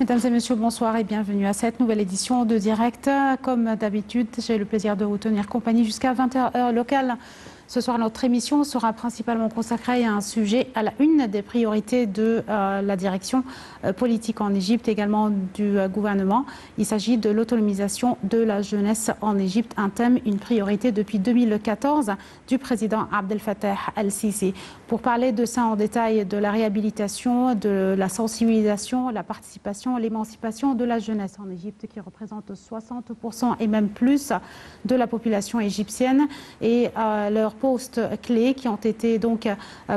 Mesdames et messieurs, bonsoir et bienvenue à cette nouvelle édition de Direct. Comme d'habitude, j'ai le plaisir de vous tenir compagnie jusqu'à 20h heure locale. Ce soir, notre émission sera principalement consacrée à un sujet à la une des priorités de la direction politique en Égypte, également du gouvernement. Il s'agit de l'autonomisation de la jeunesse en Égypte, un thème, une priorité depuis 2014 du président Abdel Fattah al-Sisi. Pour parler de ça en détail, de la réhabilitation, de la sensibilisation, la participation, l'émancipation de la jeunesse en Égypte qui représente 60% et même plus de la population égyptienne et leurs postes clés qui ont été donc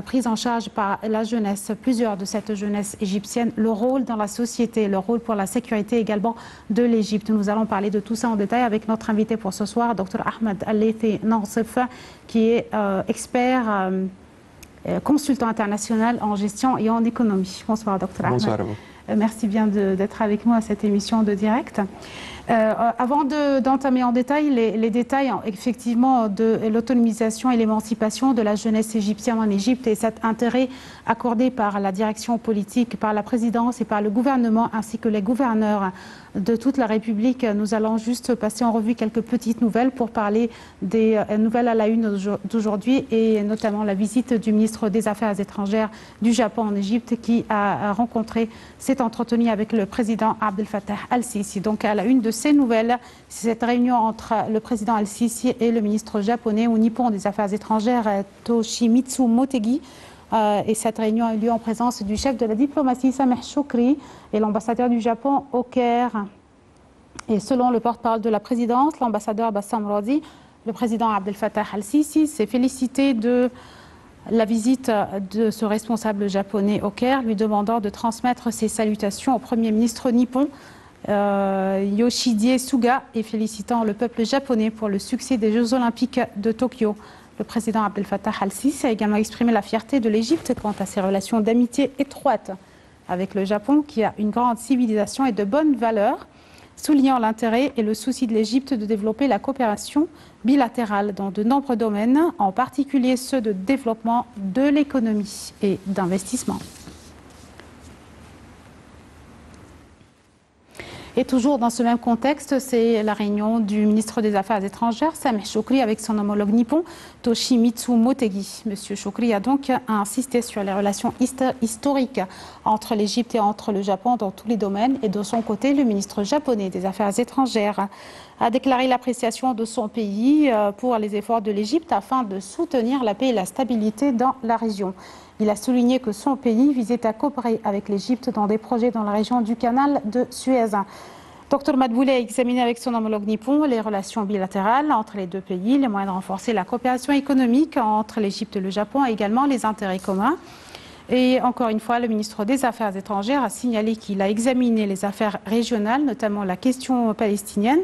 pris en charge par la jeunesse, plusieurs de cette jeunesse égyptienne, le rôle dans la société, le rôle pour la sécurité également de l'Égypte. Nous allons parler de tout ça en détail avec notre invité pour ce soir, Dr Ahmed Al-Laythi Nassif, qui est expert consultant international en gestion et en économie. Bonsoir, Dr Ahmed. Bonsoir à vous. Merci bien d'être avec nous à cette émission de Direct. Avant d'entamer en détail les détails effectivement de l'autonomisation et l'émancipation de la jeunesse égyptienne en Égypte et cet intérêt accordé par la direction politique, par la présidence et par le gouvernement ainsi que les gouverneurs de toute la République, nous allons juste passer en revue quelques petites nouvelles pour parler des nouvelles à la une d'aujourd'hui et notamment la visite du ministre des Affaires étrangères du Japon en Égypte qui s'est entretenu avec le président Abdel Fattah al-Sisi. Donc à la une de ces nouvelles, c'est cette réunion entre le président al-Sisi et le ministre japonais ou nippon des Affaires étrangères Toshimitsu Motegi. Et cette réunion a eu lieu en présence du chef de la diplomatie Sameh Shoukry et l'ambassadeur du Japon au Caire. Et selon le porte-parole de la présidence, l'ambassadeur Bassam Radi, le président Abdel Fattah al-Sisi s'est félicité de la visite de ce responsable japonais au Caire, lui demandant de transmettre ses salutations au Premier ministre nippon Yoshihide Suga et félicitant le peuple japonais pour le succès des Jeux Olympiques de Tokyo. Le président Abdel Fattah al-Sisi a également exprimé la fierté de l'Égypte quant à ses relations d'amitié étroites avec le Japon, qui a une grande civilisation et de bonnes valeurs, soulignant l'intérêt et le souci de l'Égypte de développer la coopération bilatérale dans de nombreux domaines, en particulier ceux de développement de l'économie et d'investissement. Et toujours dans ce même contexte, c'est la réunion du ministre des Affaires étrangères, Sameh Shoukry, avec son homologue nippon, Toshimitsu Motegi. Monsieur Shoukry a donc insisté sur les relations historiques entre l'Égypte et entre le Japon dans tous les domaines. Et de son côté, le ministre japonais des Affaires étrangères a déclaré l'appréciation de son pays pour les efforts de l'Égypte afin de soutenir la paix et la stabilité dans la région. Il a souligné que son pays visait à coopérer avec l'Égypte dans des projets dans la région du canal de Suez. Dr Madbouli a examiné avec son homologue nippon les relations bilatérales entre les deux pays, les moyens de renforcer la coopération économique entre l'Égypte et le Japon et également les intérêts communs. Et encore une fois, le ministre des Affaires étrangères a signalé qu'il a examiné les affaires régionales, notamment la question palestinienne,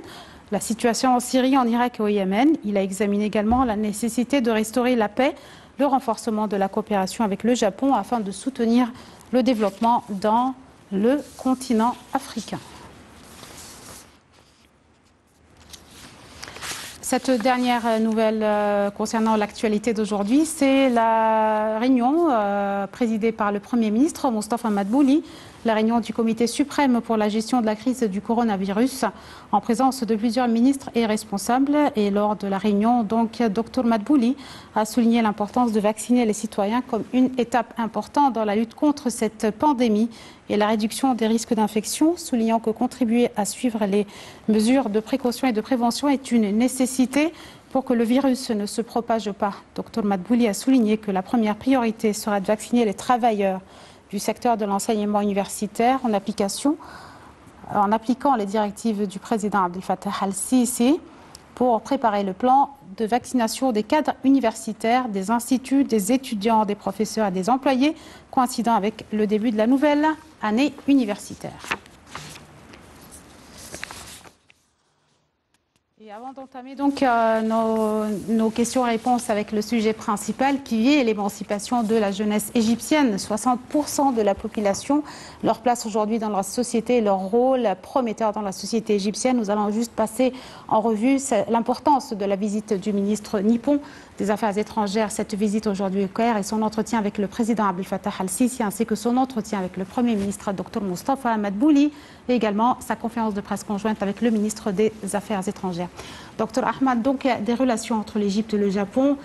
la situation en Syrie, en Irak et au Yémen. Il a examiné également la nécessité de restaurer la paix, le renforcement de la coopération avec le Japon afin de soutenir le développement dans le continent africain. Cette dernière nouvelle concernant l'actualité d'aujourd'hui, c'est la réunion présidée par le Premier ministre Moustapha Madbouli, la réunion du Comité suprême pour la gestion de la crise du coronavirus, en présence de plusieurs ministres et responsables. Et lors de la réunion, donc, Dr Madbouli a souligné l'importance de vacciner les citoyens comme une étape importante dans la lutte contre cette pandémie et la réduction des risques d'infection, soulignant que contribuer à suivre les mesures de précaution et de prévention est une nécessité pour que le virus ne se propage pas. Dr Madbouli a souligné que la première priorité sera de vacciner les travailleurs du secteur de l'enseignement universitaire en appliquant les directives du président Abdel Fattah al-Sisi pour préparer le plan de vaccination des cadres universitaires, des instituts, des étudiants, des professeurs et des employés, coïncidant avec le début de la nouvelle année universitaire. Et avant d'entamer donc nos questions-réponses avec le sujet principal qui est l'émancipation de la jeunesse égyptienne, 60% de la population, leur place aujourd'hui dans la société, leur rôle prometteur dans la société égyptienne. Nous allons juste passer en revue l'importance de la visite du ministre nippon des Affaires étrangères, cette visite aujourd'hui au Caire et son entretien avec le président Abdel Fattah al-Sisi ainsi que son entretien avec le Premier ministre Dr Moustapha Madbouli et également sa conférence de presse conjointe avec le ministre des Affaires étrangères. Dr Ahmad, donc des relations entre l'Égypte et le Japon,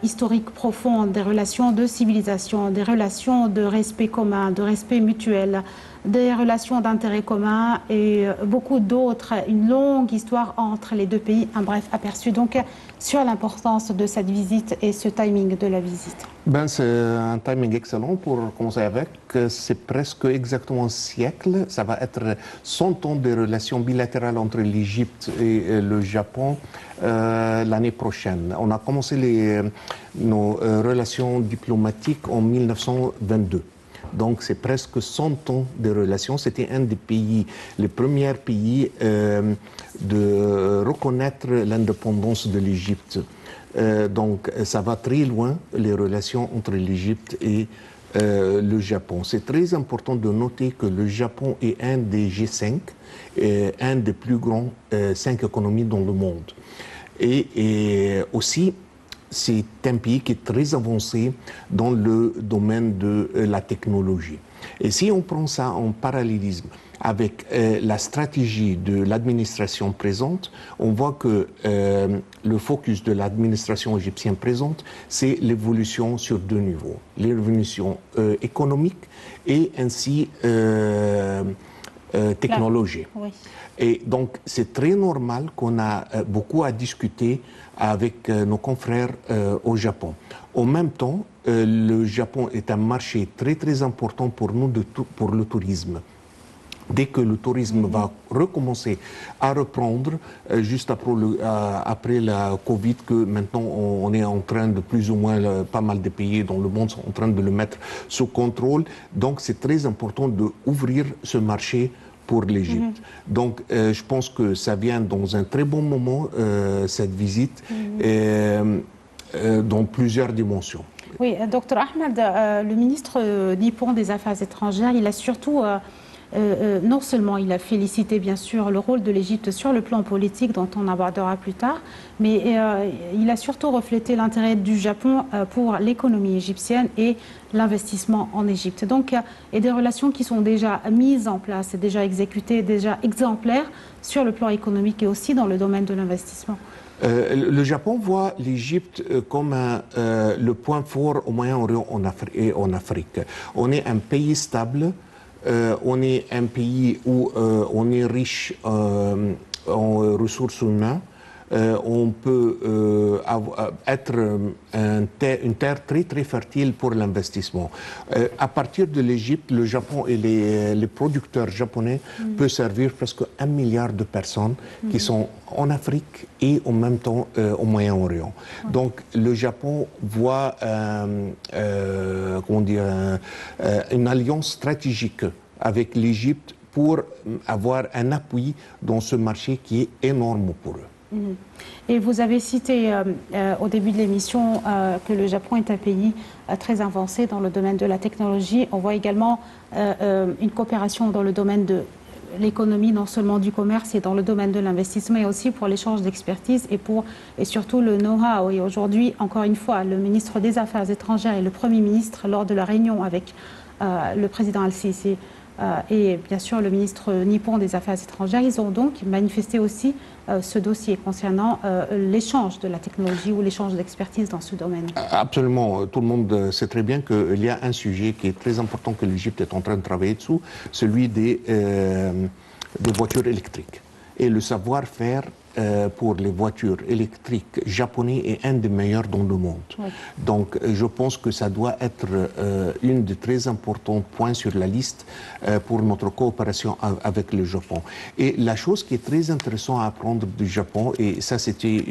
historiques profondes, des relations de civilisation, des relations de respect commun, de respect mutuel, des relations d'intérêt commun et beaucoup d'autres, une longue histoire entre les deux pays. Un bref aperçu donc sur l'importance de cette visite et ce timing de la visite. C'est un timing excellent pour commencer avec. C'est presque exactement un siècle. Ça va être 100 ans de relations bilatérales entre l'Égypte et le Japon l'année prochaine. On a commencé nos relations diplomatiques en 1922. Donc c'est presque 100 ans de relations. C'était un des pays, les premiers pays de reconnaître l'indépendance de l'Égypte. Donc ça va très loin, les relations entre l'Égypte et le Japon. C'est très important de noter que le Japon est un des G5, un des plus grands 5 économies dans le monde. Et aussi, c'est un pays qui est très avancé dans le domaine de la technologie. Et si on prend ça en parallélisme avec la stratégie de l'administration présente, on voit que le focus de l'administration égyptienne présente, c'est l'évolution sur 2 niveaux. L'évolution économique et ainsi technologie. Oui. Et donc, c'est très normal qu'on a beaucoup à discuter avec nos confrères au Japon. En même temps, le Japon est un marché très très important pour nous pour le tourisme. Dès que le tourisme va recommencer à reprendre, juste après la Covid, que maintenant on est en train de plus ou moins, pas mal de pays dans le monde sont en train de le mettre sous contrôle. Donc c'est très important d'ouvrir ce marché pour l'Égypte. Donc, je pense que ça vient dans un très bon moment, cette visite, dans plusieurs dimensions. Oui, Dr Ahmed, le ministre nippon des Affaires étrangères, il a surtout, non seulement il a félicité bien sûr le rôle de l'Égypte sur le plan politique, dont on abordera plus tard, mais il a surtout reflété l'intérêt du Japon pour l'économie égyptienne et l'investissement en Égypte. Donc, et des relations qui sont déjà mises en place, déjà exécutées, déjà exemplaires sur le plan économique et aussi dans le domaine de l'investissement. Le Japon voit l'Égypte comme le point fort au Moyen-Orient et en Afrique. On est un pays stable, on est un pays où on est riche en ressources humaines. On peut être une terre très très fertile pour l'investissement. À partir de l'Égypte, le Japon et les producteurs japonais peuvent servir presque 1 milliard de personnes qui sont en Afrique et en même temps au Moyen-Orient. Donc le Japon voit comment dire, une alliance stratégique avec l'Égypte pour avoir un appui dans ce marché qui est énorme pour eux. Et vous avez cité au début de l'émission que le Japon est un pays très avancé dans le domaine de la technologie. On voit également une coopération dans le domaine de l'économie, non seulement du commerce et dans le domaine de l'investissement, et aussi pour l'échange d'expertise et surtout le know-how. Et aujourd'hui, encore une fois, le ministre des Affaires étrangères et le Premier ministre, lors de la réunion avec le président Al-Sisi et bien sûr le ministre nippon des Affaires étrangères, ils ont donc manifesté aussi ce dossier concernant l'échange de la technologie ou l'échange d'expertise dans ce domaine. Absolument. Tout le monde sait très bien qu'il y a un sujet qui est très important que l'Égypte est en train de travailler dessus, celui des voitures électriques. Et le savoir-faire pour les voitures électriques japonais est un des meilleurs dans le monde. Oui. Donc je pense que ça doit être une des très importants points sur la liste pour notre coopération avec le Japon. Et la chose qui est très intéressante à apprendre du Japon, et ça c'était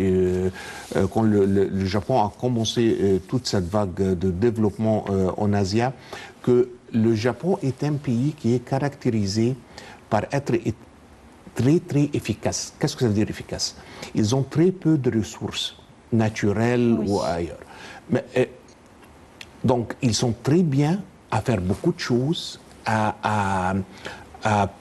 quand le Japon a commencé toute cette vague de développement en Asie, que le Japon est un pays qui est caractérisé par être très très efficace. Qu'est-ce que ça veut dire efficace? Ils ont très peu de ressources naturelles ou ailleurs. Mais, donc ils sont très bien à faire beaucoup de choses, à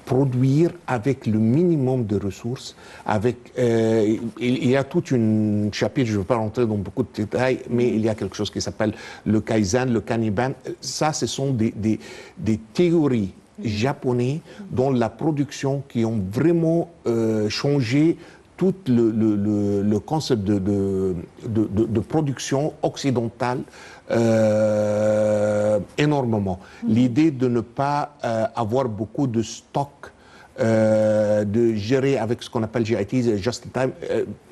produire avec le minimum de ressources. Il y a tout un chapitre, je ne veux pas rentrer dans beaucoup de détails, mais il y a quelque chose qui s'appelle le Kaizen, le Kanban. Ça, ce sont des théories japonaises dans la production qui ont vraiment changé tout le concept de production occidentale énormément. L'idée de ne pas avoir beaucoup de stock, de gérer avec ce qu'on appelle GIT, Just in Time,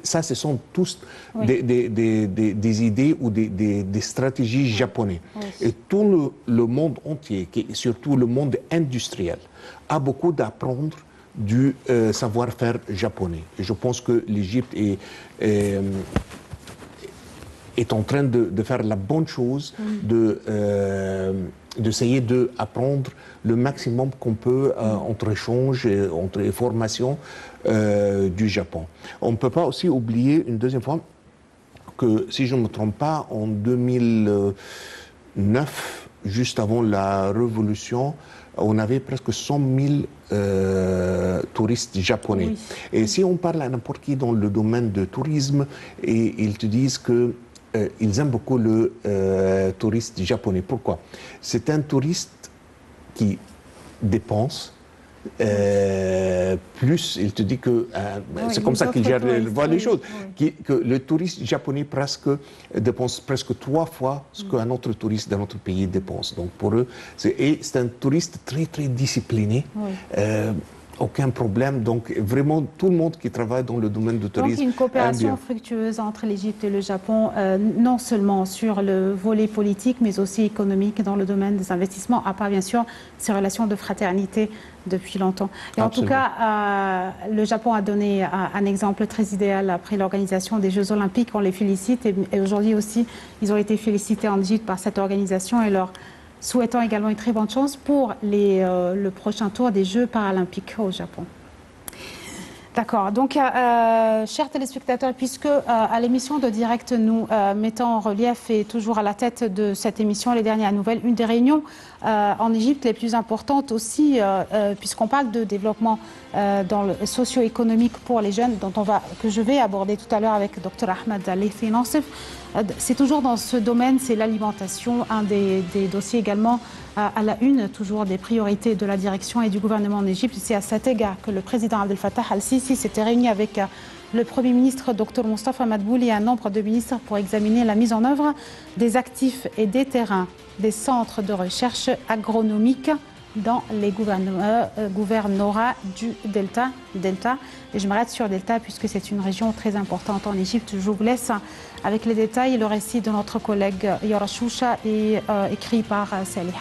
ça ce sont tous des idées ou des stratégies japonaises. Et tout le monde entier, surtout le monde industriel, a beaucoup d'apprendre du savoir-faire japonais. Et je pense que l'Égypte est en train de faire la bonne chose, d'essayer d'apprendre le maximum qu'on peut entre échanges, entre formations du Japon. On ne peut pas aussi oublier une deuxième fois que, si je ne me trompe pas, en 2009, juste avant la Révolution, on avait presque 100 000 touristes japonais. Oui. Et si on parle à n'importe qui dans le domaine du tourisme, et ils te disent que ils aiment beaucoup le touriste japonais. Pourquoi? C'est un touriste qui dépense plus, il te dit que c'est comme ça qu'il voit les choses, que le touriste japonais dépense presque 3 fois ce qu'un autre touriste d'un autre pays dépense. Donc pour eux, c'est un touriste très très discipliné. Aucun problème. Donc, vraiment, tout le monde qui travaille dans le domaine du tourisme. Donc, une coopération fructueuse entre l'Égypte et le Japon, non seulement sur le volet politique, mais aussi économique dans le domaine des investissements, à part, bien sûr, ces relations de fraternité depuis longtemps. Et en tout cas, le Japon a donné un exemple très idéal après l'organisation des Jeux Olympiques. On les félicite. Et aujourd'hui aussi, ils ont été félicités en Égypte par cette organisation et leur souhaitant également une très bonne chance pour le prochain tour des Jeux paralympiques au Japon. D'accord. Donc, chers téléspectateurs, puisque à l'émission de direct, nous mettons en relief et toujours à la tête de cette émission, les dernières nouvelles, une des réunions en Égypte les plus importantes aussi, puisqu'on parle de développement dans le socio-économique pour les jeunes, que je vais aborder tout à l'heure avec Dr Ahmed Al-Laythi Nassif. C'est toujours dans ce domaine, c'est l'alimentation, un des dossiers également à la une, toujours des priorités de la direction et du gouvernement en Égypte. C'est à cet égard que le président Abdel Fattah al-Sisi s'était réuni avec le Premier ministre Dr Moustapha Madbouli et un nombre de ministres pour examiner la mise en œuvre des actifs et des terrains des centres de recherche agronomique dans les gouvernorats du Delta. Et je m'arrête sur Delta puisque c'est une région très importante en Égypte. Je vous laisse avec les détails. Le récit de notre collègue Yara Choucha est écrit par Salih.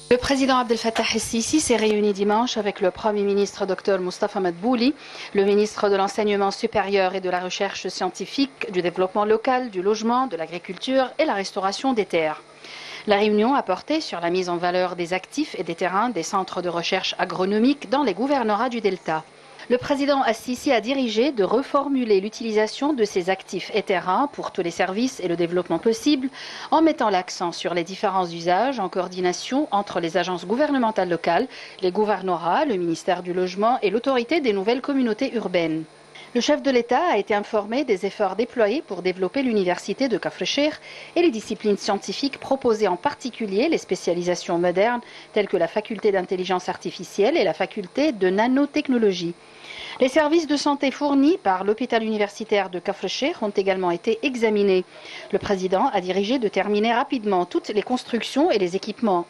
Le président Abdel Fattah al-Sisi s'est réuni dimanche avec le Premier ministre Dr Moustapha Madbouli, le ministre de l'Enseignement supérieur et de la Recherche scientifique, du développement local, du logement, de l'agriculture et la restauration des terres. La réunion a porté sur la mise en valeur des actifs et des terrains des centres de recherche agronomique dans les gouvernorats du Delta. Le président al-Sisi a dirigé de reformuler l'utilisation de ces actifs et terrains pour tous les services et le développement possible, en mettant l'accent sur les différents usages en coordination entre les agences gouvernementales locales, les gouvernorats, le ministère du Logement et l'autorité des nouvelles communautés urbaines. Le chef de l'État a été informé des efforts déployés pour développer l'université de Kafr Cheikh et les disciplines scientifiques proposées, en particulier les spécialisations modernes telles que la faculté d'intelligence artificielle et la faculté de nanotechnologie. Les services de santé fournis par l'hôpital universitaire de Kafr Cheikh ont également été examinés. Le président a dirigé de terminer rapidement toutes les constructions et les équipements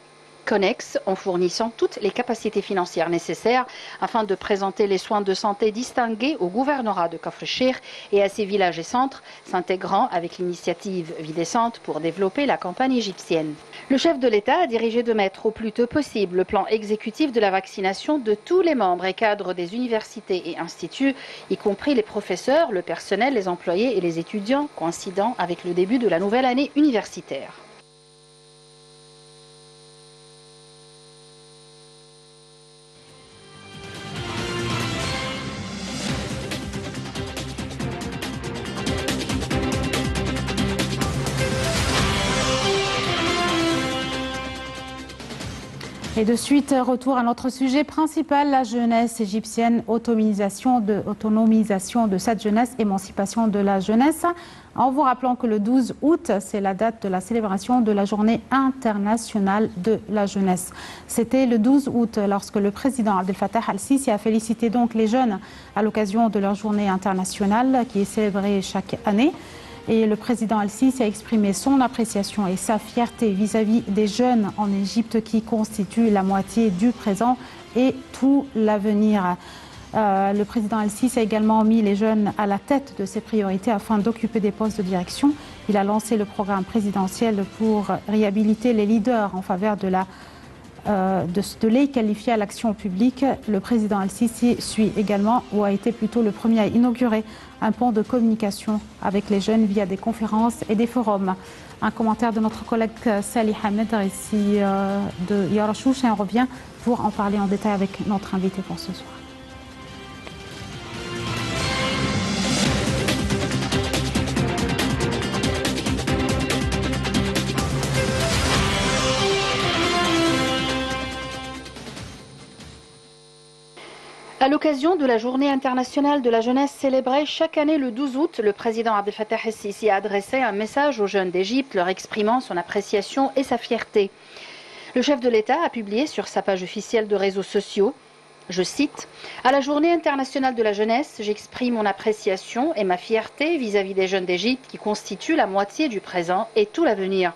connexes en fournissant toutes les capacités financières nécessaires afin de présenter les soins de santé distingués au gouvernorat de Kafr el-Cheikh et à ses villages et centres, s'intégrant avec l'initiative Vie décente pour développer la campagne égyptienne. Le chef de l'État a dirigé de mettre au plus tôt possible le plan exécutif de la vaccination de tous les membres et cadres des universités et instituts, y compris les professeurs, le personnel, les employés et les étudiants, coïncidant avec le début de la nouvelle année universitaire. Et de suite, retour à notre sujet principal, la jeunesse égyptienne, autonomisation de cette jeunesse, émancipation de la jeunesse. En vous rappelant que le 12 août, c'est la date de la célébration de la journée internationale de la jeunesse. C'était le 12 août lorsque le président Abdel Fattah al-Sisi a félicité donc les jeunes à l'occasion de leur journée internationale qui est célébrée chaque année. Et le président al-Sisi a exprimé son appréciation et sa fierté vis-à-vis des jeunes en Égypte qui constituent la moitié du présent et tout l'avenir. Le président al-Sisi a également mis les jeunes à la tête de ses priorités afin d'occuper des postes de direction. Il a lancé le programme présidentiel pour réhabiliter les leaders en faveur de les qualifier à l'action publique. Le président al-Sisi suit également, ou a été plutôt le premier à inaugurer un pont de communication avec les jeunes via des conférences et des forums. Un commentaire de notre collègue Salih Hamed ici de Yarachouch et on revient pour en parler en détail avec notre invité pour ce soir. À l'occasion de la Journée internationale de la jeunesse célébrée chaque année le 12 août, le président Abdel Fattah el-Sisi a adressé un message aux jeunes d'Égypte leur exprimant son appréciation et sa fierté. Le chef de l'État a publié sur sa page officielle de réseaux sociaux, je cite, « À la Journée internationale de la jeunesse, j'exprime mon appréciation et ma fierté vis-à-vis des jeunes d'Égypte qui constituent la moitié du présent et tout l'avenir.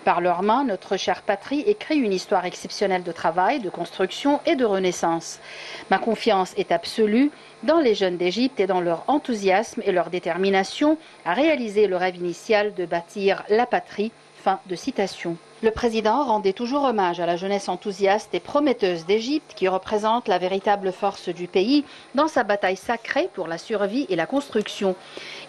Par leurs mains, notre chère patrie écrit une histoire exceptionnelle de travail, de construction et de renaissance. Ma confiance est absolue dans les jeunes d'Égypte et dans leur enthousiasme et leur détermination à réaliser le rêve initial de bâtir la patrie. » Fin de citation. Le président rendait toujours hommage à la jeunesse enthousiaste et prometteuse d'Égypte qui représente la véritable force du pays dans sa bataille sacrée pour la survie et la construction.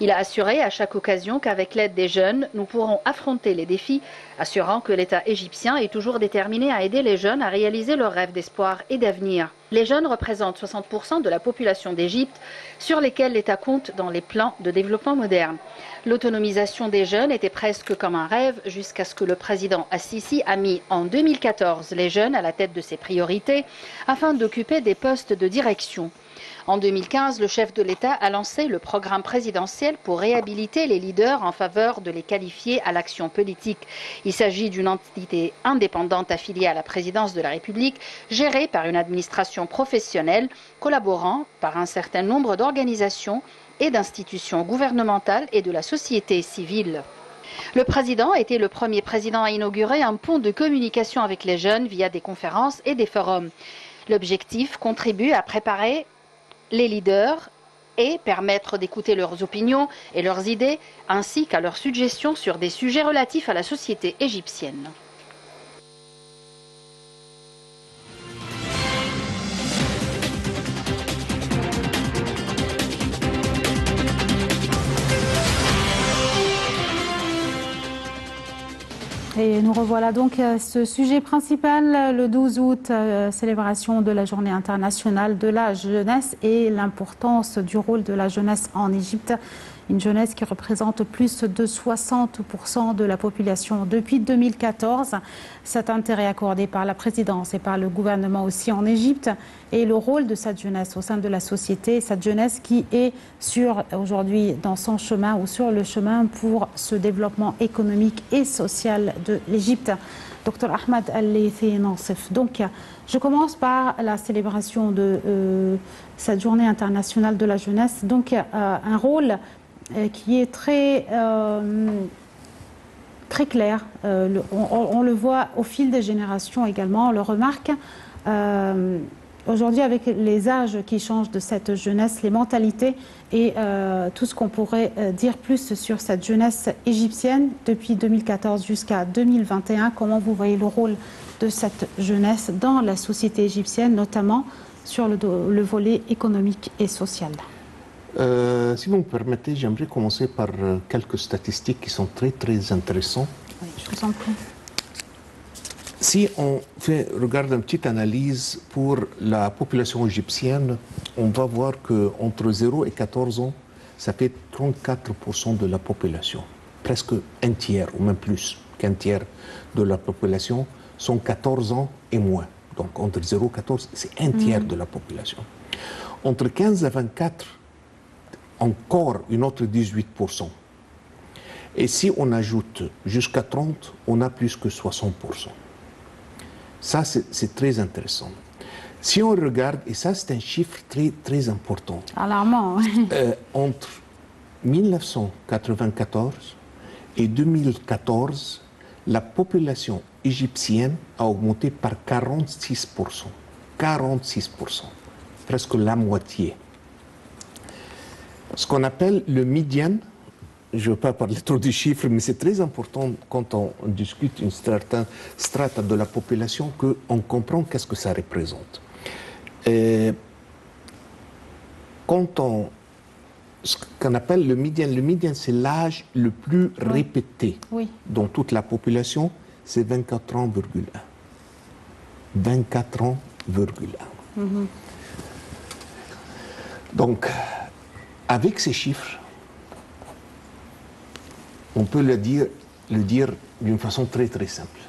Il a assuré à chaque occasion qu'avec l'aide des jeunes, nous pourrons affronter les défis, assurant que l'État égyptien est toujours déterminé à aider les jeunes à réaliser leurs rêves d'espoir et d'avenir. Les jeunes représentent 60% de la population d'Égypte sur lesquels l'État compte dans les plans de développement moderne. L'autonomisation des jeunes était presque comme un rêve jusqu'à ce que le président al-Sisi a mis en 2014 les jeunes à la tête de ses priorités afin d'occuper des postes de direction. En 2015, le chef de l'État a lancé le programme présidentiel pour réhabiliter les leaders en faveur de les qualifier à l'action politique. Il s'agit d'une entité indépendante affiliée à la présidence de la République, gérée par une administration professionnelle, collaborant par un certain nombre d'organisations et d'institutions gouvernementales et de la société civile. Le président était le premier président à inaugurer un pont de communication avec les jeunes via des conférences et des forums. L'objectif contribue à préparer les leaders et permettre d'écouter leurs opinions et leurs idées, ainsi qu'à leurs suggestions sur des sujets relatifs à la société égyptienne. Et nous revoilà donc à ce sujet principal, le 12 août, célébration de la Journée internationale de la jeunesse et l'importance du rôle de la jeunesse en Égypte. Une jeunesse qui représente plus de 60% de la population depuis 2014. Cet intérêt accordé par la présidence et par le gouvernement aussi en Égypte et le rôle de cette jeunesse au sein de la société, cette jeunesse qui est aujourd'hui dans son chemin ou sur le chemin pour ce développement économique et social de l'Égypte. Dr Ahmed Al-Laythi Nassif. Donc, je commence par la célébration de cette journée internationale de la jeunesse. Donc, un rôle qui est très très clair. On le voit au fil des générations également, on le remarque. Aujourd'hui, avec les âges qui changent de cette jeunesse, les mentalités et tout ce qu'on pourrait dire plus sur cette jeunesse égyptienne depuis 2014 jusqu'à 2021, comment vous voyez le rôle de cette jeunesse dans la société égyptienne, notamment sur le volet économique et social? Si vous me permettez, j'aimerais commencer par quelques statistiques qui sont très intéressantes. Oui, je vous en prie. Si on regarde une petite analyse pour la population égyptienne, on va voir qu'entre 0 et 14 ans, ça fait 34% de la population. Presque un tiers, ou même plus qu'un tiers de la population sont 14 ans et moins. Donc entre 0 et 14, c'est un tiers de la population. Entre 15 et 24, encore une autre 18%. Et si on ajoute jusqu'à 30, on a plus que 60%. Ça, c'est très intéressant. Si on regarde, et ça c'est un chiffre très important. Alarmant. Entre 1994 et 2014, la population égyptienne a augmenté par 46%. 46%. Presque la moitié. Ce qu'on appelle le médian, je ne veux pas parler trop du chiffre, mais c'est très important quand on discute une strate de la population qu'on comprend qu'est-ce que ça représente. Ce qu'on appelle le médian c'est l'âge le plus répété dans toute la population, c'est 24 ans,1. 24 ans,1. Donc, avec ces chiffres, on peut le dire d'une façon très simple.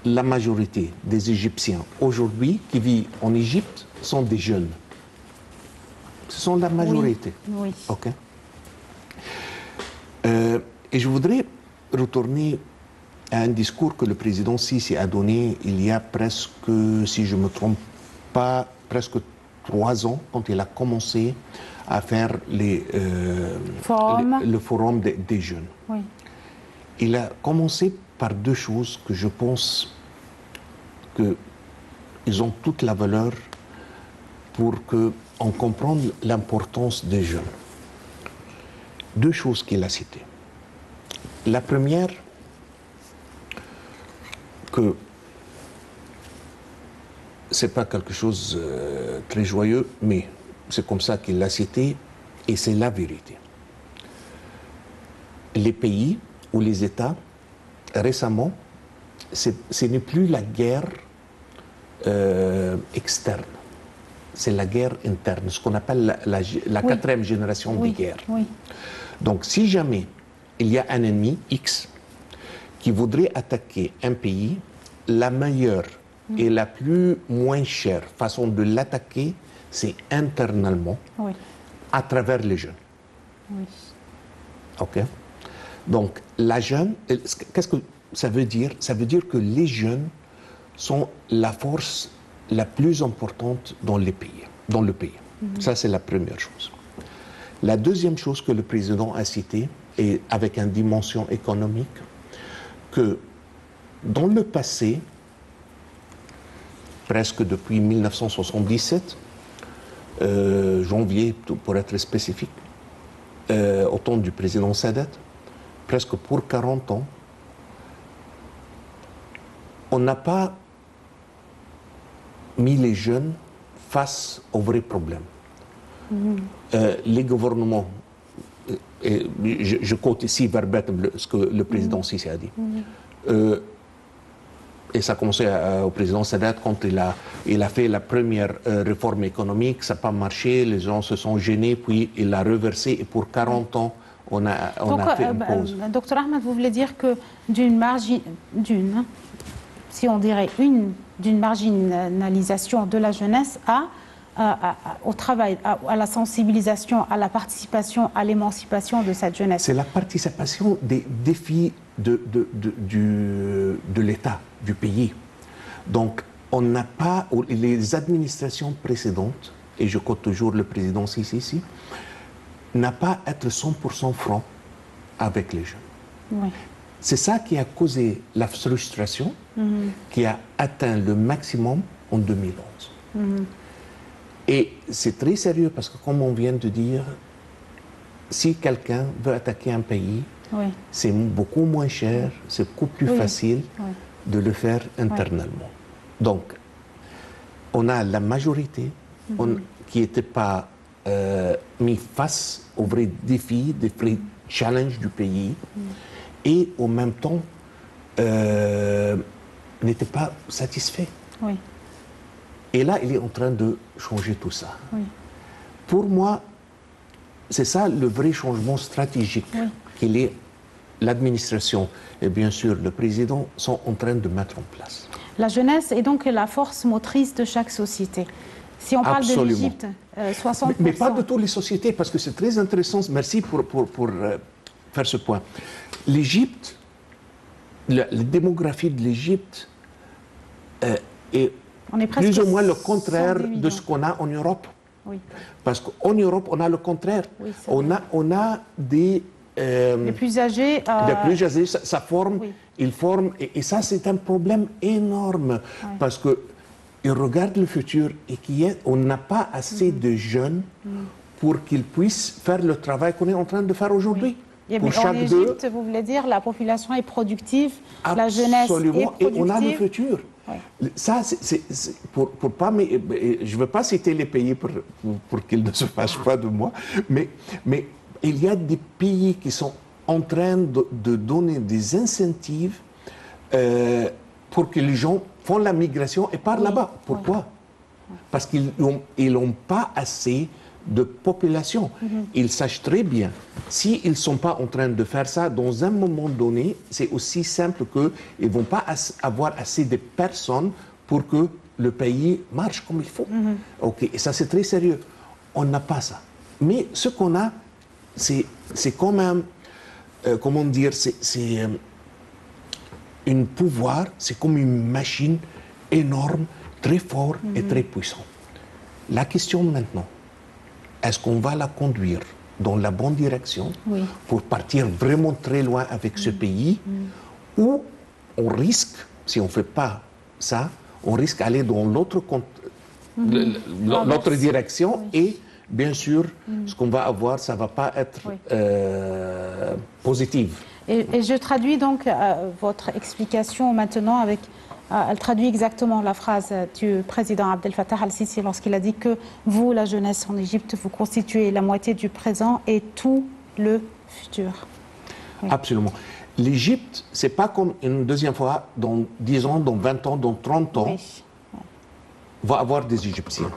La majorité des Égyptiens aujourd'hui qui vivent en Égypte sont des jeunes. Ce sont la majorité. Oui. OK. Et je voudrais retourner à un discours que le président Sisi a donné il y a presque, si je ne me trompe pas, presque 3 ans, quand il a commencé à faire le forum des jeunes. Oui. Il a commencé par 2 choses que je pense qu'ils ont toute la valeur pour qu'on comprenne l'importance des jeunes. 2 choses qu'il a citées. La première, que c'est pas quelque chose de très joyeux, mais c'est comme ça qu'il l'a cité, et c'est la vérité. Les pays ou les États, récemment, ce n'est plus la guerre externe, c'est la guerre interne, ce qu'on appelle la 4e génération des guerres. Oui. Donc si jamais il y a un ennemi X qui voudrait attaquer un pays, la meilleure et la moins chère façon de l'attaquer, c'est internalement, à travers les jeunes. Oui. OK? Donc, la jeune, qu'est-ce que ça veut dire? Ça veut dire que les jeunes sont la force la plus importante dans le pays. Ça, c'est la première chose. La deuxième chose que le président a citée, et avec une dimension économique, que dans le passé, presque depuis 1977, janvier pour être spécifique, au temps du président Sadat, presque pour 40 ans, on n'a pas mis les jeunes face aux vrais problèmes. Les gouvernements, et je quote ici verbatim ce que le président Sisi a dit, et ça a commencé au président Sadat quand il a fait la première réforme économique, ça n'a pas marché, les gens se sont gênés, puis il a reversé, et pour 40 ans, on a fait une pause. Docteur Ahmed, vous voulez dire que si on dirait d'une marginalisation de la jeunesse au travail, à la sensibilisation, à la participation, à l'émancipation de cette jeunesse. C'est la participation des défis de l'État, du pays. Donc, on n'a pas, les administrations précédentes, et je quote toujours le président Sisi, n'a pas être 100% franc avec les jeunes. Oui. C'est ça qui a causé la frustration qui a atteint le maximum en 2011. Et c'est très sérieux parce que, comme on vient de dire, si quelqu'un veut attaquer un pays, c'est beaucoup moins cher, c'est beaucoup plus facile de le faire internellement. Donc, on a la majorité qui n'était pas mis face aux vrais défis, des vrais challenges du pays, et en même temps n'était pas satisfait. Et là, il est en train de changer tout ça. Pour moi, c'est ça le vrai changement stratégique qu'il est l'administration et bien sûr le président sont en train de mettre en place. La jeunesse est donc la force motrice de chaque société. Si on parle de l'Égypte, 60%... Mais pas de toutes les sociétés, parce que c'est très intéressant. Merci pour faire ce point. L'Égypte, la démographie de l'Égypte est plus ou moins le contraire de ce qu'on a en Europe. Parce qu'en Europe, on a le contraire. On a des... les plus âgés... Les plus âgés, ça forme, ils forment, et ça c'est un problème énorme, parce qu'ils regardent le futur et on n'a pas assez de jeunes pour qu'ils puissent faire le travail qu'on est en train de faire aujourd'hui. En Égypte, vous voulez dire, la population est productive, la jeunesse est productive. Et on a le futur. Ça, pour pas, je ne veux pas citer les pays pour qu'ils ne se fâchent pas de moi, mais il y a des pays qui sont en train de donner des incentives pour que les gens font la migration et partent là-bas. Pourquoi? Parce qu'ils n'ont pas assez de population. Ils sachent très bien, s'ils ne sont pas en train de faire ça, dans un moment donné, c'est aussi simple qu'ils ne vont pas avoir assez de personnes pour que le pays marche comme il faut. Et ça c'est très sérieux. On n'a pas ça. Mais ce qu'on a, c'est quand même, comment dire, c'est un pouvoir, c'est comme une machine énorme, très forte et très puissante. La question maintenant, est-ce qu'on va la conduire dans la bonne direction pour partir vraiment très loin avec ce pays, ou on risque, si on ne fait pas ça, on risque d'aller dans l'autre direction et bien sûr, ce qu'on va avoir, ça ne va pas être positif. Et je traduis donc votre explication maintenant avec... elle traduit exactement la phrase du président Abdel Fattah al-Sisi lorsqu'il a dit que vous, la jeunesse en Égypte, vous constituez la moitié du présent et tout le futur. Absolument. L'Égypte, ce n'est pas comme une deuxième fois, dans 10 ans, dans 20 ans, dans 30 ans, va avoir des Égyptiens.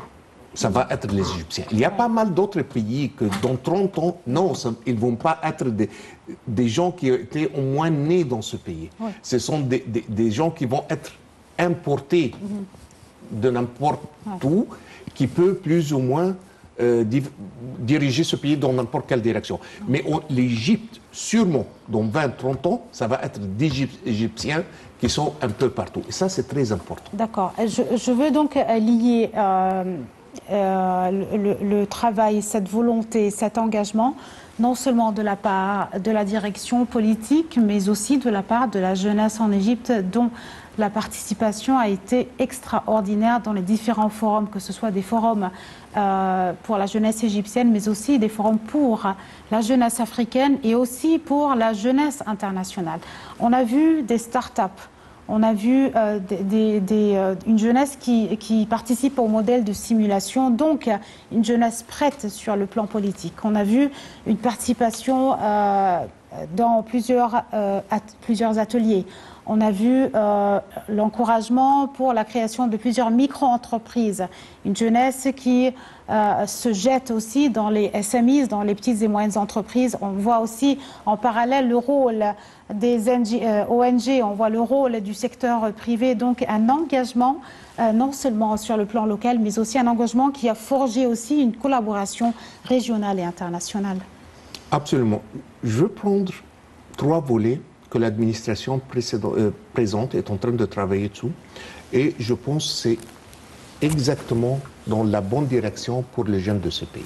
Ça va être les Égyptiens. Il y a pas mal d'autres pays que dans 30 ans, non, ils ne vont pas être des gens qui étaient au moins nés dans ce pays. Ce sont des gens qui vont être importés de n'importe où, qui peuvent plus ou moins diriger ce pays dans n'importe quelle direction. Mais l'Égypte, sûrement, dans 20-30 ans, ça va être des Égyptiens qui sont un peu partout. Et ça, c'est très important. D'accord. Je veux donc lier... le travail, cette volonté, cet engagement, non seulement de la part de la direction politique, mais aussi de la part de la jeunesse en Égypte, dont la participation a été extraordinaire dans les différents forums, que ce soit des forums pour la jeunesse égyptienne, mais aussi des forums pour la jeunesse africaine et aussi pour la jeunesse internationale. On a vu des start-up. On a vu une jeunesse qui participe au modèle de simulation, donc une jeunesse prête sur le plan politique. On a vu une participation dans plusieurs ateliers. On a vu l'encouragement pour la création de plusieurs micro-entreprises. Une jeunesse qui se jette aussi dans les SMEs, dans les petites et moyennes entreprises. On voit aussi en parallèle le rôle des ONG, on voit le rôle du secteur privé. Donc un engagement non seulement sur le plan local, mais aussi un engagement qui a forgé aussi une collaboration régionale et internationale. Absolument. Je veux prendre 3 volets que l'administration présente est en train de travailler dessus. Et je pense que c'est exactement dans la bonne direction pour les jeunes de ce pays.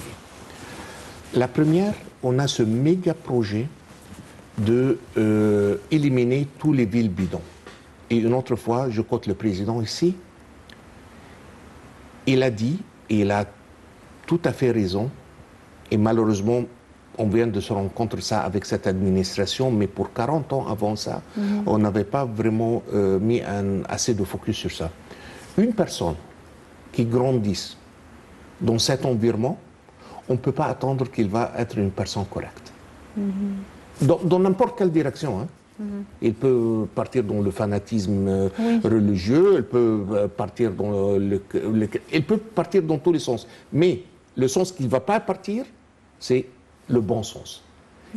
La première, on a ce méga projet d'éliminer tous les villes bidons. Et une autre fois, je quote le président ici, il a dit, et il a tout à fait raison, et malheureusement, on vient de se rendre compte de ça avec cette administration, mais pour 40 ans avant ça, on n'avait pas vraiment mis assez de focus sur ça. Une personne qui grandisse dans cet environnement, on ne peut pas attendre qu'il va être une personne correcte. Dans n'importe quelle direction. Hein. Il peut partir dans le fanatisme religieux, il peut partir dans il peut partir dans tous les sens. Mais le sens qu'il ne va pas partir, c'est le bon sens.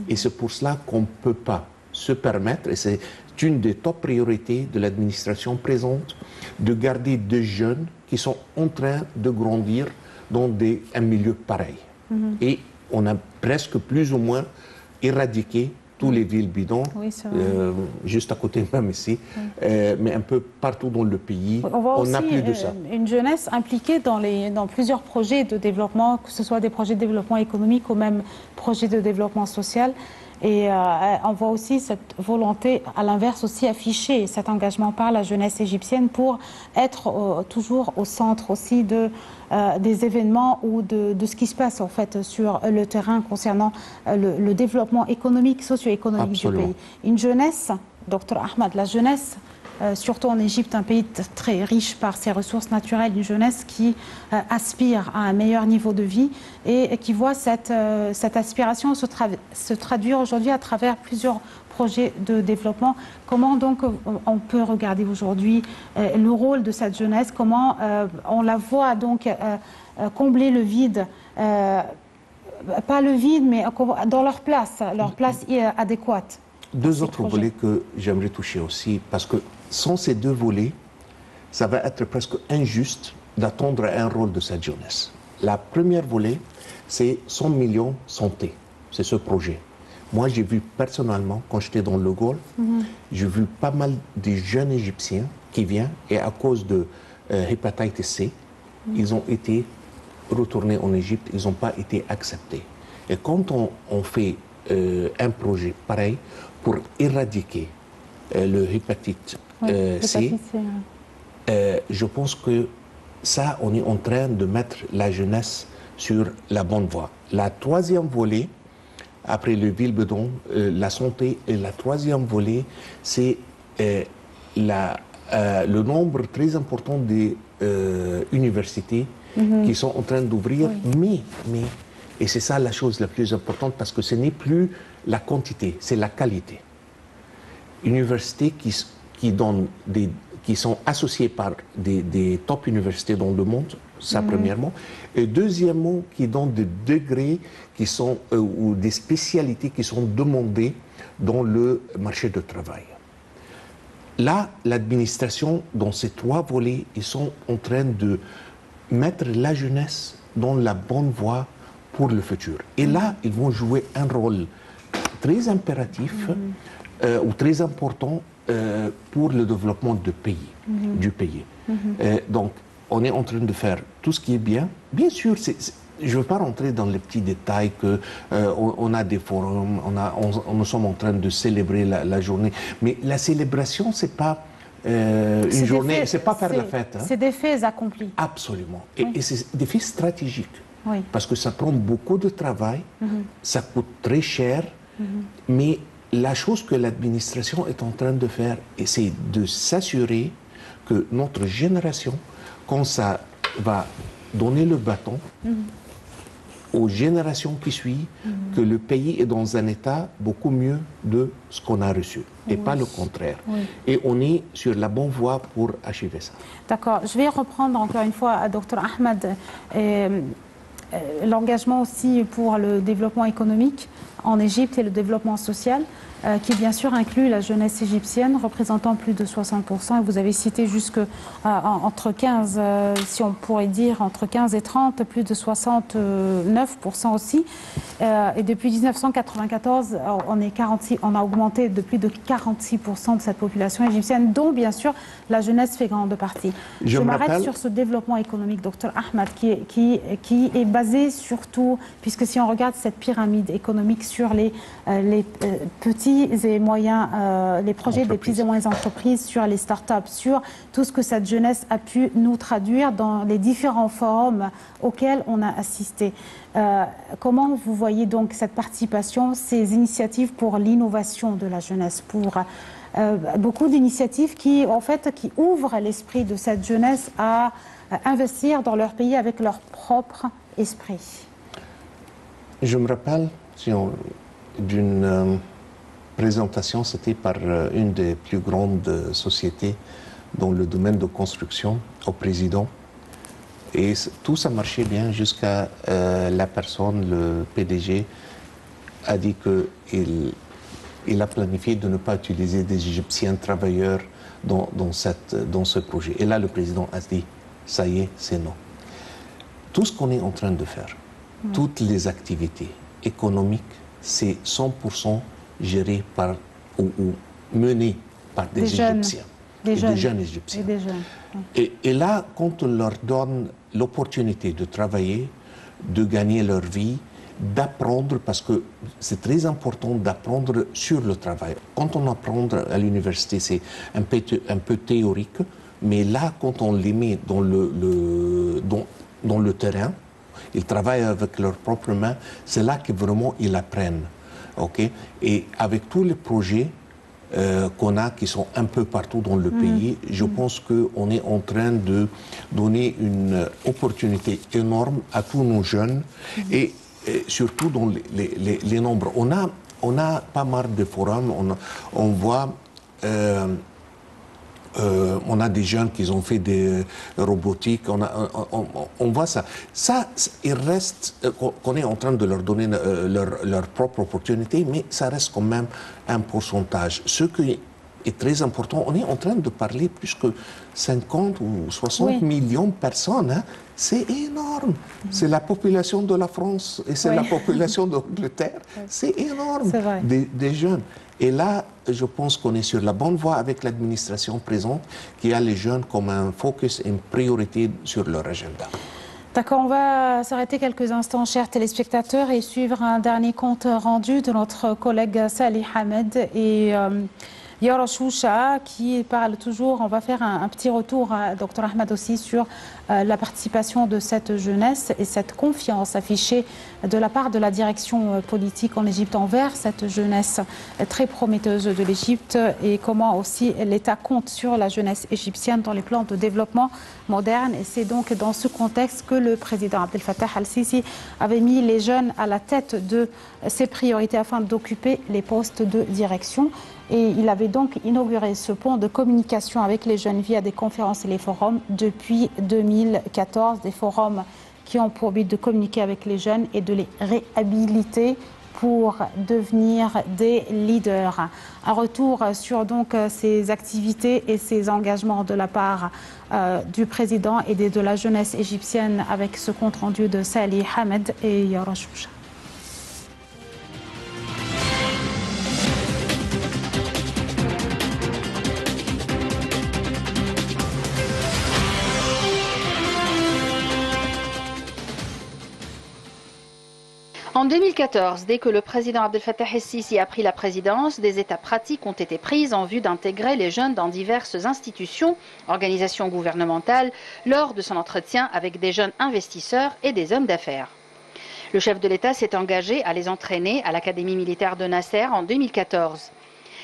Et c'est pour cela qu'on ne peut pas se permettre, et c'est une des top priorités de l'administration présente, de garder des jeunes qui sont en train de grandir dans un milieu pareil. Et on a presque plus ou moins éradiqué tous les villes bidons, juste à côté même ici, mais un peu partout dans le pays. On n'a plus de ça. Une jeunesse impliquée dans plusieurs projets de développement, que ce soit des projets de développement économique ou même projets de développement social. Et on voit aussi cette volonté, à l'inverse aussi afficher cet engagement par la jeunesse égyptienne pour être toujours au centre aussi des événements ou de ce qui se passe en fait sur le terrain concernant le développement économique, socio-économique du pays. Une jeunesse, Dr Ahmed, la jeunesse, surtout en Égypte, un pays très riche par ses ressources naturelles, une jeunesse qui aspire à un meilleur niveau de vie et qui voit cette aspiration se traduire aujourd'hui à travers plusieurs projets de développement. Comment donc on peut regarder aujourd'hui le rôle de cette jeunesse, comment on la voit donc combler le vide, pas le vide, mais dans leur place adéquate. Deux autres volets que j'aimerais toucher aussi, parce que sans ces deux volets, ça va être presque injuste d'attendre un rôle de cette jeunesse. La première volet, c'est 100 millions santé, c'est ce projet. Moi, j'ai vu personnellement, quand j'étais dans le Golfe, j'ai vu pas mal de jeunes Égyptiens qui viennent et à cause de hépatite C, ils ont été retournés en Égypte, ils n'ont pas été acceptés. Et quand on fait un projet pareil pour éradiquer le hépatite C, je pense que ça, on est en train de mettre la jeunesse sur la bonne voie. La troisième volet, après le ville-bedon, la santé, et la troisième volet, c'est le nombre très important des universités qui sont en train d'ouvrir, mais, et c'est ça la chose la plus importante, parce que ce n'est plus la quantité, c'est la qualité. Universités qui sont associées par des top universités dans le monde, ça premièrement, et deuxièmement, qui donnent des degrés qui sont, ou des spécialités qui sont demandées dans le marché du travail. Là, l'administration, dans ces trois volets, ils sont en train de mettre la jeunesse dans la bonne voie pour le futur. Et là, ils vont jouer un rôle très impératif ou très important pour le développement du pays. Donc, on est en train de faire tout ce qui est bien. Bien sûr, je ne veux pas rentrer dans les petits détails on a des forums, nous sommes en train de célébrer la journée. Mais la célébration, c'est pas une journée, c'est pas faire la fête. Hein. C'est des faits accomplis. Absolument. Et c'est des faits stratégiques. Parce que ça prend beaucoup de travail, ça coûte très cher, mais la chose que l'administration est en train de faire, c'est de s'assurer que notre génération, quand ça va donner le bâton aux générations qui suivent, que le pays est dans un état beaucoup mieux de ce qu'on a reçu, et pas le contraire. Et on est sur la bonne voie pour achever ça. D'accord. Je vais reprendre encore une fois à Dr Ahmed l'engagement aussi pour le développement économique en Égypte et le développement social, qui bien sûr inclut la jeunesse égyptienne, représentant plus de 60%. Et vous avez cité entre 15, si on pourrait dire, entre 15 et 30, plus de 69% aussi. Et depuis 1994, on a augmenté de plus de 46% de cette population égyptienne, dont bien sûr la jeunesse fait grande partie. Je m'arrête sur ce développement économique, Dr Ahmed, qui est basé basé surtout, puisque si on regarde cette pyramide économique sur les petits et moyens, les projets des petites et moyennes entreprises, sur les startups, sur tout ce que cette jeunesse a pu nous traduire dans les différents forums auxquels on a assisté. Comment vous voyez donc cette participation, ces initiatives pour l'innovation de la jeunesse, pour beaucoup d'initiatives qui ouvrent l'esprit de cette jeunesse à investir dans leur pays avec leur propre esprit? Je me rappelle d'une présentation, c'était par une des plus grandes sociétés dans le domaine de construction au président. Et tout ça marchait bien jusqu'à la personne, le PDG, a dit qu'il a planifié de ne pas utiliser des Égyptiens travailleurs dans ce projet. Et là, le président a dit, ça y est, c'est non. Tout ce qu'on est en train de faire, toutes les activités économiques, c'est 100% géré par ou mené par des Égyptiens. Des jeunes Égyptiens. Et là, quand on leur donne l'opportunité de travailler, de gagner leur vie, d'apprendre, parce que c'est très important d'apprendre sur le travail. Quand on apprend à l'université, c'est un peu théorique, mais là, quand on les met dans le terrain, ils travaillent avec leurs propres mains, c'est là que vraiment ils apprennent. Okay? Et avec tous les projets qu'on a, qui sont un peu partout dans le pays, je pense qu'on est en train de donner une opportunité énorme à tous nos jeunes et surtout dans les nombres. On a pas mal de forums, on voit... on a des jeunes qui ont fait des robotiques, on voit ça. Ça, il reste qu'on est en train de leur donner leur propre opportunité, mais ça reste quand même un pourcentage. Ce qui est très important, on est en train de parler plus que 50 ou 60 millions de personnes. Hein. C'est énorme. C'est la population de la France et c'est la population d'Angleterre. C'est énorme, des jeunes. Et là, je pense qu'on est sur la bonne voie avec l'administration présente, qui a les jeunes comme un focus et une priorité sur leur agenda. D'accord, on va s'arrêter quelques instants, chers téléspectateurs, et suivre un dernier compte rendu de notre collègue Salih Hamed et Yara Choucha, qui parle toujours. On va faire un petit retour, Dr Ahmed aussi, sur la participation de cette jeunesse et cette confiance affichée de la part de la direction politique en Égypte envers cette jeunesse très prometteuse de l'Égypte, et comment aussi l'État compte sur la jeunesse égyptienne dans les plans de développement moderne. Et c'est donc dans ce contexte que le président Abdel Fattah al-Sisi avait mis les jeunes à la tête de ses priorités afin d'occuper les postes de direction. Et il avait donc inauguré ce pont de communication avec les jeunes via des conférences et les forums depuis 2014, des forums qui ont pour but de communiquer avec les jeunes et de les réhabiliter pour devenir des leaders. Un retour sur donc ces activités et ces engagements de la part du président et de la jeunesse égyptienne avec ce compte rendu de Salih Hamed et Yara Choucha. En 2014, dès que le président Abdel Fattah el-Sisi a pris la présidence, des étapes pratiques ont été prises en vue d'intégrer les jeunes dans diverses institutions, organisations gouvernementales, lors de son entretien avec des jeunes investisseurs et des hommes d'affaires. Le chef de l'État s'est engagé à les entraîner à l'Académie militaire de Nasser en 2014.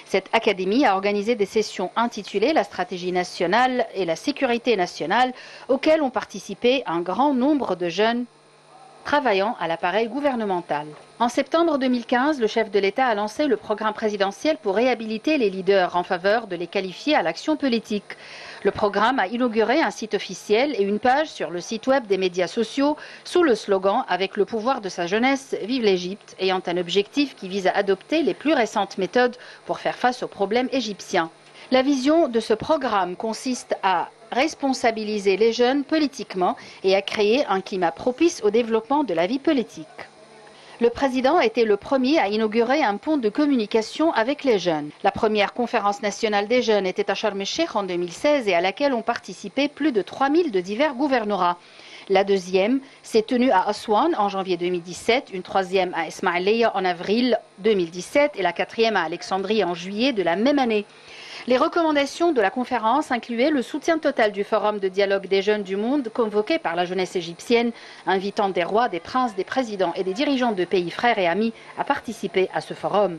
Cette académie a organisé des sessions intitulées La stratégie nationale et la sécurité nationale, auxquelles ont participé un grand nombre de jeunes travaillant à l'appareil gouvernemental. En septembre 2015, le chef de l'État a lancé le programme présidentiel pour réhabiliter les leaders en faveur de les qualifier à l'action politique. Le programme a inauguré un site officiel et une page sur le site web des médias sociaux sous le slogan « Avec le pouvoir de sa jeunesse, vive l'Égypte », ayant un objectif qui vise à adopter les plus récentes méthodes pour faire face aux problèmes égyptiens. La vision de ce programme consiste à responsabiliser les jeunes politiquement et à créer un climat propice au développement de la vie politique. Le président était le premier à inaugurer un pont de communication avec les jeunes. La première conférence nationale des jeunes était à Sharm el-Cheikh en 2016 et à laquelle ont participé plus de 3000 de divers gouvernorats. La deuxième s'est tenue à Aswan en janvier 2017, une troisième à Ismaïlia en avril 2017 et la quatrième à Alexandrie en juillet de la même année. Les recommandations de la conférence incluaient le soutien total du Forum de dialogue des jeunes du monde convoqué par la jeunesse égyptienne, invitant des rois, des princes, des présidents et des dirigeants de pays frères et amis à participer à ce forum.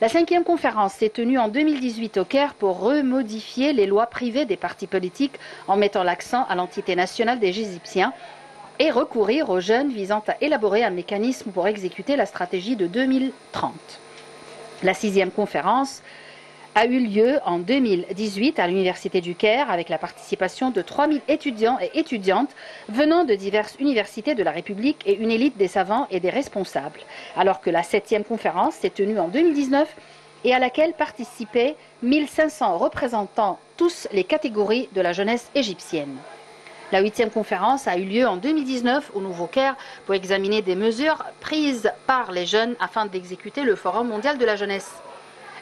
La 5e conférence s'est tenue en 2018 au Caire pour remodifier les lois privées des partis politiques en mettant l'accent à l'entité nationale des Égyptiens et recourir aux jeunes visant à élaborer un mécanisme pour exécuter la stratégie de 2030. La 6e conférence a eu lieu en 2018 à l'Université du Caire avec la participation de 3000 étudiants et étudiantes venant de diverses universités de la République et une élite des savants et des responsables. Alors que la 7e conférence s'est tenue en 2019 et à laquelle participaient 1500 représentants tous les catégories de la jeunesse égyptienne. La 8e conférence a eu lieu en 2019 au Nouveau-Caire pour examiner des mesures prises par les jeunes afin d'exécuter le Forum mondial de la jeunesse.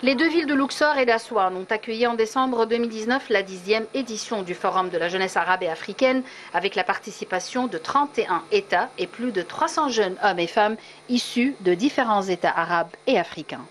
Les deux villes de Luxor et d'Aswan ont accueilli en décembre 2019 la 10e édition du Forum de la jeunesse arabe et africaine avec la participation de 31 États et plus de 300 jeunes hommes et femmes issus de différents États arabes et africains.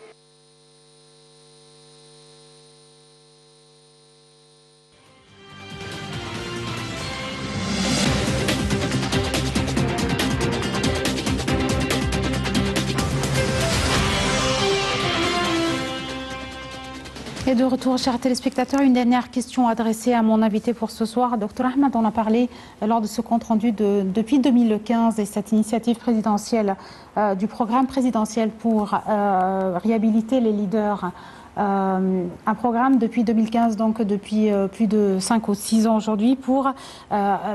Et de retour, chers téléspectateurs, une dernière question adressée à mon invité pour ce soir. Dr Ahmed, on a parlé lors de ce compte-rendu depuis 2015 et cette initiative présidentielle, du programme présidentiel pour réhabiliter les leaders. Un programme depuis 2015, donc depuis plus de 5 ou 6 ans aujourd'hui, pour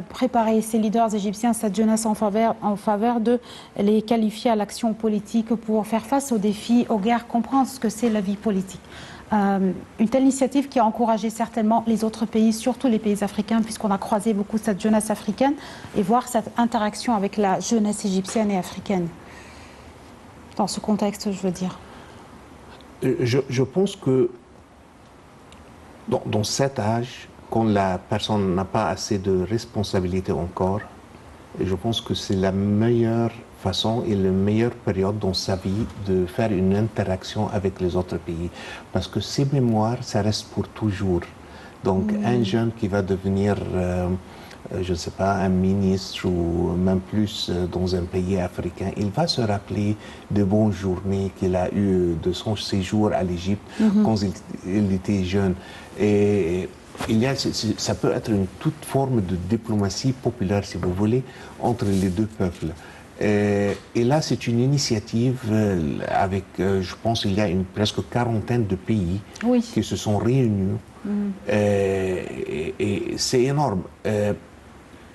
préparer ces leaders égyptiens, cette jeunesse en faveur de les qualifier à l'action politique pour faire face aux défis, aux guerres, comprendre ce que c'est la vie politique. Une telle initiative qui a encouragé certainement les autres pays, surtout les pays africains, puisqu'on a croisé beaucoup cette jeunesse africaine, et voir cette interaction avec la jeunesse égyptienne et africaine. Dans ce contexte, je veux dire. Je pense que dans cet âge, quand la personne n'a pas assez de responsabilité encore, je pense que c'est la meilleure façon et la meilleure période dans sa vie de faire une interaction avec les autres pays. Parce que ces mémoires, ça reste pour toujours. Donc un jeune qui va devenir, je ne sais pas, un ministre ou même plus dans un pays africain, il va se rappeler des bonnes journées qu'il a eues de son séjour à l'Égypte quand il était jeune. Et ça peut être une toute forme de diplomatie populaire, si vous voulez, entre les deux peuples. Et là, c'est une initiative avec, je pense, il y a presque quarantaine de pays qui se sont réunis. Et c'est énorme.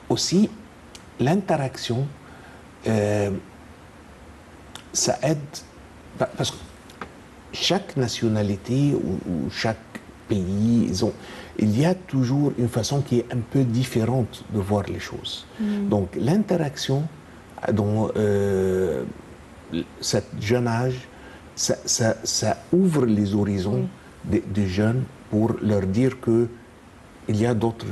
Aussi, l'interaction, ça aide, parce que chaque nationalité ou chaque pays, il y a toujours une façon qui est un peu différente de voir les choses. Donc l'interaction dans cet jeune âge, ça ouvre les horizons des jeunes pour leur dire qu'il y a d'autres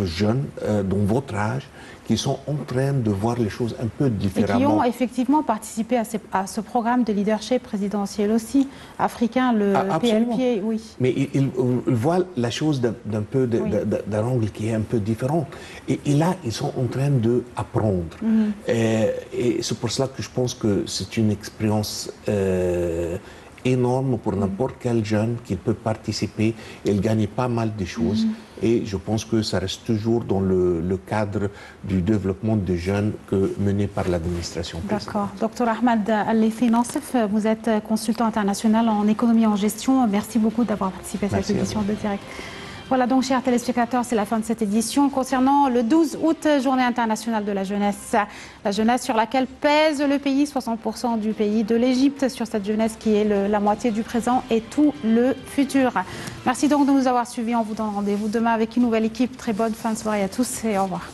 jeunes dans votre âge qui sont en train de voir les choses un peu différemment. Et qui ont effectivement participé à ce programme de leadership présidentiel aussi, africain, le PLP, oui. Mais ils voient la chose d'un angle qui est un peu différent. Et là, ils sont en train d'apprendre. Et c'est pour cela que je pense que c'est une expérience énorme pour n'importe quel jeune qui peut participer. Il gagne pas mal de choses. Et je pense que ça reste toujours dans le cadre du développement des jeunes mené par l'administration présidentielle. D'accord. Dr Ahmed Al-Laythi Nassif, vous êtes consultant international en économie et en gestion. Merci beaucoup d'avoir participé à cette édition de Direct. Voilà donc, chers téléspectateurs, c'est la fin de cette édition. Concernant le 12 août, journée internationale de la jeunesse sur laquelle pèse le pays, 60% du pays de l'Égypte, sur cette jeunesse qui est la moitié du présent et tout le futur. Merci donc de nous avoir suivis. On vous donne rendez-vous demain avec une nouvelle équipe. Très bonne fin de soirée à tous et au revoir.